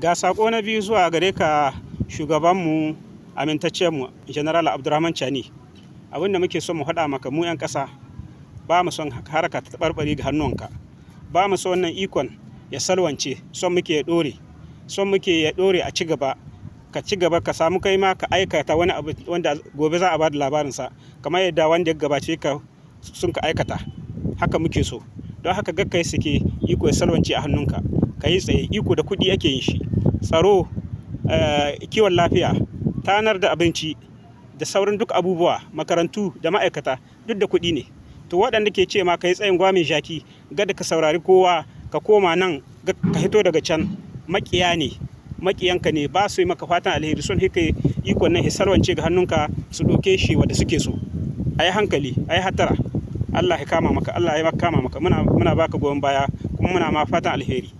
Ga sako na biyu zuwa gare ka shugabanmu amintaccenmu General Abdurrahman Chani. Abinda muke son mu faɗa maka mu 'yan ƙasa ba mu son haraka ta tabarbare ga hannunka. Ba mu son wannan ikon ya salwance, son muke ya ɗore. Son muke ya ɗore a ci gaba. Ka ci gaba ka samu kai ma ka aikata wani abu wanda gobe za a ba da labarinsa kamar yadda wanda ya gabace ka sun ka aikata. Haka muke so. Don haka gakkai suke iko ya salwance a hannunka. Ka yi tsaye, iko da kuɗi ake yin shi. Tsaro, kiwon lafiya, tanar da abinci da sauran duk abubuwa, makarantu da ma'aikata duk da kuɗi ne. To waɗanda ke ce ma ka yi tsayin gwamin jaki, gada ka saurari kowa, ka koma nan ka hito daga can, maƙiya ne, maƙiyanka ne, ba su yi maka fatan alheri, son hika ikon nan salwance ga hannunka su ɗauke shi wanda suke so. A yi hankali, a yi hattara. Allah ya kama maka, Allah ya kama maka. Muna baka goyon baya kuma muna ma fatan alheri.